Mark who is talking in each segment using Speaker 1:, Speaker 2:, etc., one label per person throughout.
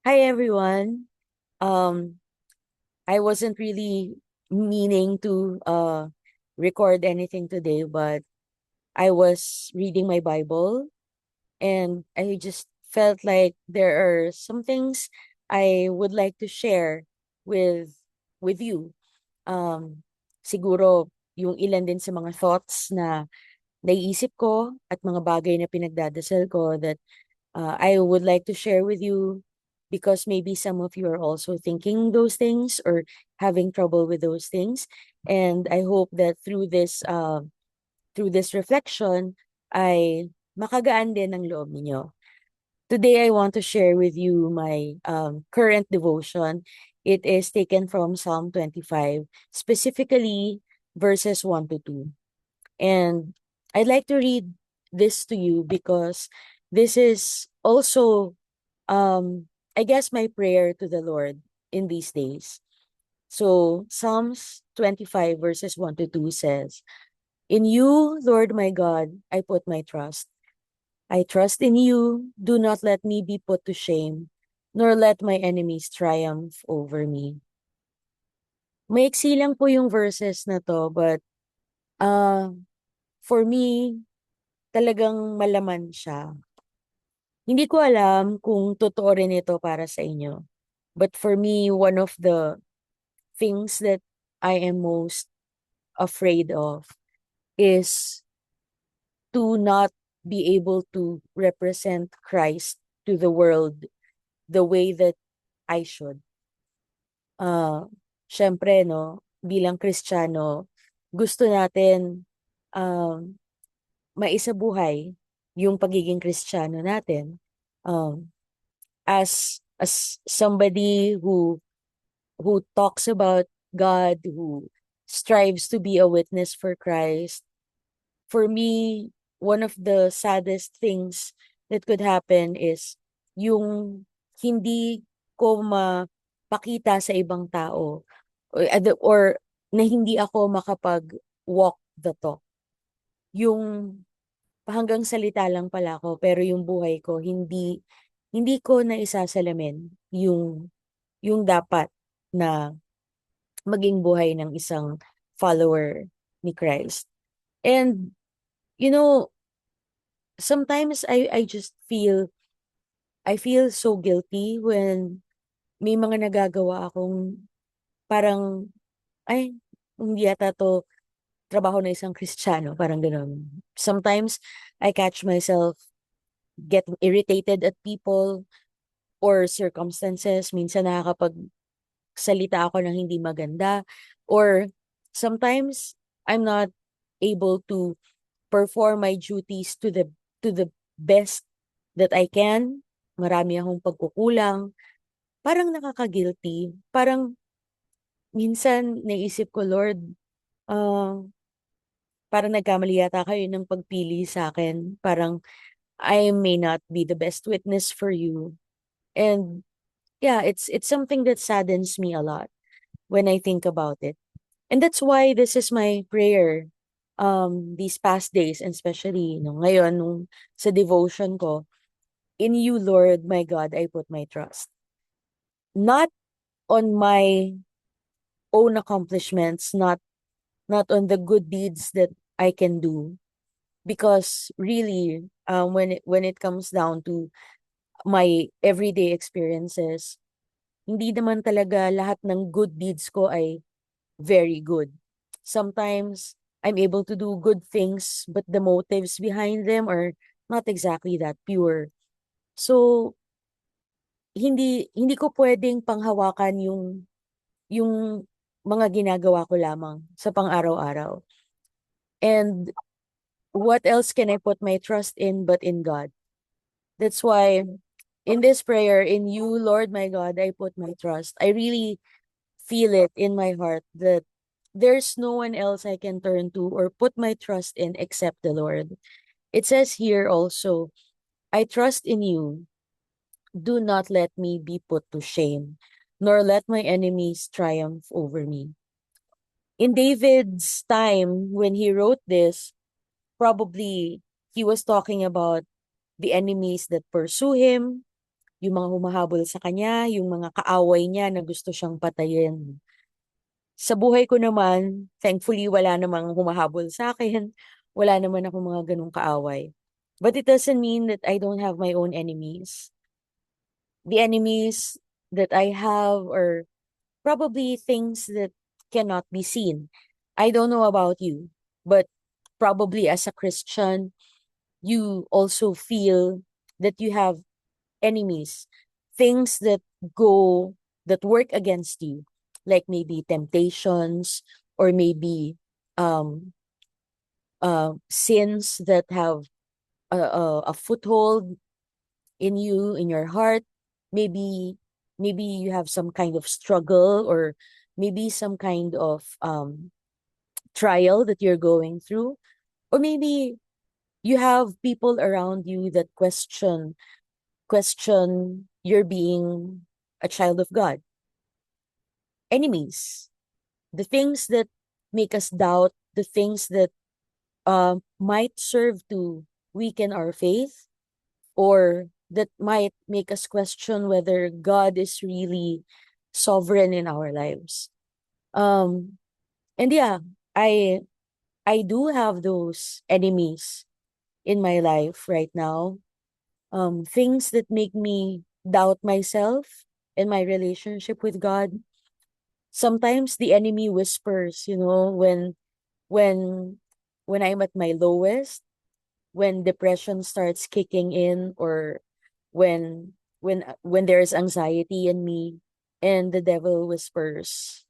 Speaker 1: Hi everyone. Um, I wasn't really meaning to record anything today, but I was reading my Bible and I just felt like there are some things I would like to share with you. Um, Siguro yung ilan din sa mga thoughts na naiisip ko at mga bagay na pinagdadasal ko that I would like to share with you because maybe some of you are also thinking those things or having trouble with those things. And I hope that through this reflection, ay makagaan din ang loob ninyo. Today, I want to share with you my current devotion. It is taken from Psalm 25, specifically verses 1 to 2. And I'd like to read this to you because this is also, I guess, my prayer to the Lord in these days. So, Psalms 25, verses 1 to 2 says, In you, Lord my God, I put my trust. I trust in you. Do not let me be put to shame, nor let my enemies triumph over me. Maiksi lang po yung verses na to, but uh, for me, talagang malaman siya. Hindi ko alam kung totoo rin ito para sa inyo. But for me, one of the things that I am most afraid of is to not be able to represent Christ to the world the way that I should. Uh, Syempre, no, bilang Kristiyano, gusto natin um, maisabuhay yung pagiging Kristiyano natin. Um, as somebody who talks about God, who strives to be a witness for Christ, for me, one of the saddest things that could happen is yung hindi ko mapakita sa ibang tao or na hindi ako makapag-walk the talk. Yung hanggang salita lang pala ako pero yung buhay ko hindi ko na isasalamin yung dapat na maging buhay ng isang follower ni Christ. And you know, sometimes I feel so guilty when may mga nagagawa akong parang ay hindi yata to trabaho na isang Kristiyano, parang gano'n. Sometimes I catch myself getting irritated at people or circumstances. Minsan nakakapagsalita ako ng hindi maganda or sometimes I'm not able to perform my duties to the best that I can. Marami akong pagkukulang. Parang nakaka-guilty. Parang minsan naisip ko, Lord, ah, parang nagkamali yata kayo ng pagpili sa akin. Parang I may not be the best witness for you. And yeah, it's something that saddens me a lot when I think about it. And that's why this is my prayer these past days, and especially ngayon nung sa devotion ko. In you, Lord, my God, I put my trust. Not on my own accomplishments, not on the good deeds that I can do. Because really, when it comes down to my everyday experiences, hindi naman talaga lahat ng good deeds ko ay very good. Sometimes I'm able to do good things, but the motives behind them are not exactly that pure. So, hindi ko pwedeng panghawakan yung mga ginagawa ko lamang sa pang-araw-araw. And what else can I put my trust in but in God? That's why in this prayer, in you, Lord my God, I put my trust. I really feel it in my heart that there's no one else I can turn to or put my trust in except the Lord. It says here also, I trust in you. Do not let me be put to shame, nor let my enemies triumph over me. In David's time, when he wrote this, probably he was talking about the enemies that pursue him, yung mga humahabol sa kanya, yung mga kaaway niya na gusto siyang patayin. Sa buhay ko naman, thankfully, wala namang humahabol sa akin. Wala naman ako mga ganong kaaway. But it doesn't mean that I don't have my own enemies. The enemies that I have are probably things that cannot be seen. I don't know about you, but probably as a Christian, you also feel that you have enemies, things that go, that work against you, like maybe temptations or maybe um, sins that have a foothold in you, in your heart. Maybe, maybe you have some kind of struggle or maybe some kind of trial that you're going through. Or maybe you have people around you that question your being a child of God. Enemies, the things that make us doubt, the things that might serve to weaken our faith, or that might make us question whether God is really sovereign in our lives. Um, and yeah, I I do have those enemies in my life right now. Things that make me doubt myself and my relationship with God. Sometimes the enemy whispers, when when I'm at my lowest, when depression starts kicking in, or when there's anxiety in me, and the devil whispers,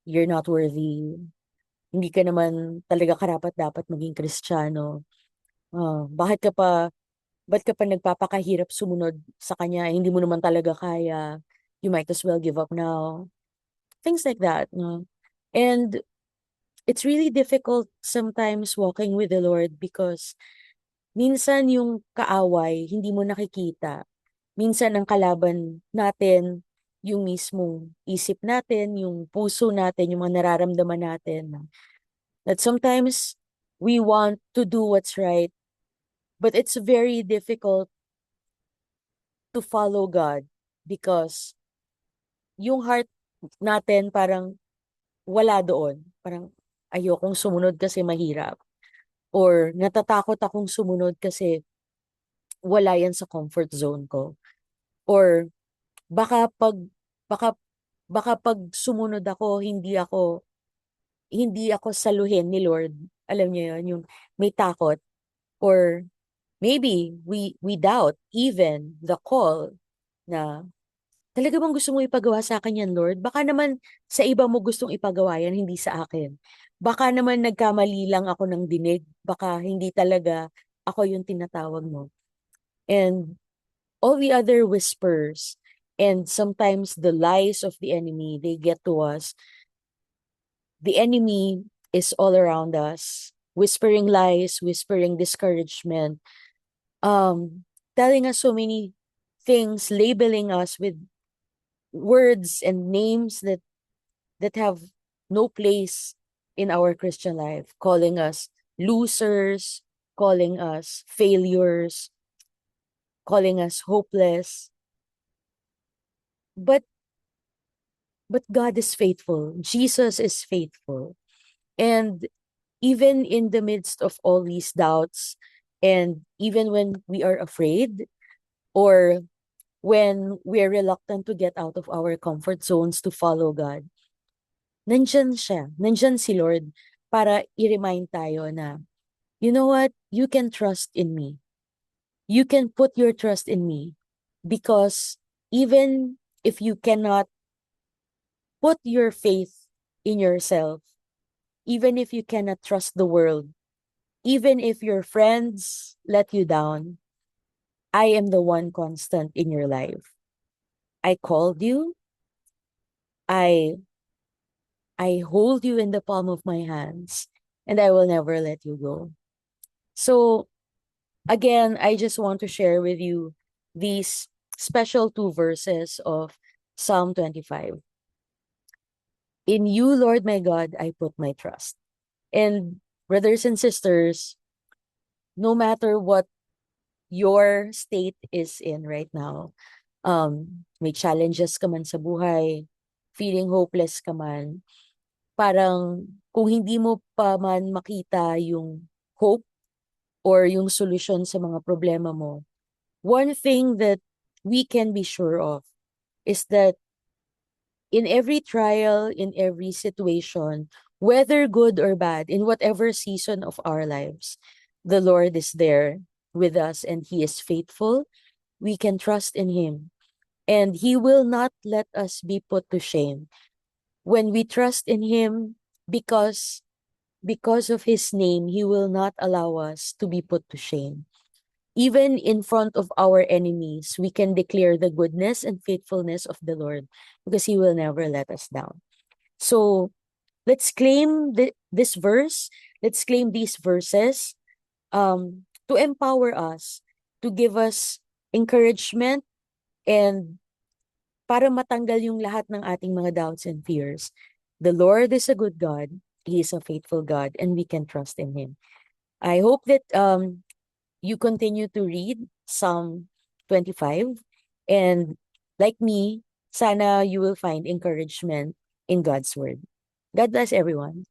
Speaker 1: you're not worthy. Hindi ka naman talaga karapat-dapat maging Kristiyano. Bakit ka pa ba't ka pa nagpapakahirap sumunod sa kanya, eh, hindi mo naman talaga kaya. You might as well give up now. Things like that, no? And it's really difficult sometimes walking with the Lord because minsan yung kaaway hindi mo nakikita. Minsan ang kalaban natin yung mismong isip natin, yung puso natin, yung mga nararamdaman natin. That sometimes we want to do what's right, but it's very difficult to follow God because yung heart natin parang wala doon. Parang ayokong sumunod kasi mahirap. Or natatakot akong sumunod kasi wala yan sa comfort zone ko. Or baka pag baka baka pag sumunod ako, hindi ako saluhin ni Lord. Alam niyo yun, yung may takot. Or maybe we doubt even the call na talaga bang gusto mo ipagawa sa akin yan, Lord? Baka naman sa iba mo gustong ipagawa yan, hindi sa akin. Baka naman nagkamali lang ako ng dinig. Baka hindi talaga ako yung tinatawag mo. And all the other whispers and sometimes the lies of the enemy, they get to us. The enemy is all around us, whispering lies, whispering discouragement, telling us so many things, labeling us with words and names that have no place in our Christian life, calling us losers, calling us failures, calling us hopeless. But but God is faithful. Jesus is faithful. And even in the midst of all these doubts, and even when we are afraid, or when we're reluctant to get out of our comfort zones to follow God, nandyan siya. Nandyan si Lord para i-remind tayo na, you know what? You can trust in me. You can put your trust in me because even if you cannot put your faith in yourself, even if you cannot trust the world, even if your friends let you down, I am the one constant in your life. I called you. I I hold you in the palm of my hands, and I will never let you go. So again, I just want to share with you these special two verses of Psalm 25. In you, Lord my God, I put my trust. And brothers and sisters, no matter what your state is in right now, May challenges ka man sa buhay, feeling hopeless ka man, parang kung hindi mo pa man makita yung hope or yung solution sa mga problema mo, one thing that we can be sure of is that in every trial, in every situation, whether good or bad, in whatever season of our lives, the Lord is there with us and He is faithful. We can trust in Him and He will not let us be put to shame. When we trust in Him, because because of His name, He will not allow us to be put to shame. Even in front of our enemies, we can declare the goodness and faithfulness of the Lord because He will never let us down. So let's claim this verse, let's claim these verses to empower us, to give us encouragement, and para matanggal yung lahat ng ating mga doubts and fears. The Lord is a good God. He is a faithful God, and we can trust in Him. I hope that you continue to read Psalm 25. And like me, sana you will find encouragement in God's word. God bless everyone.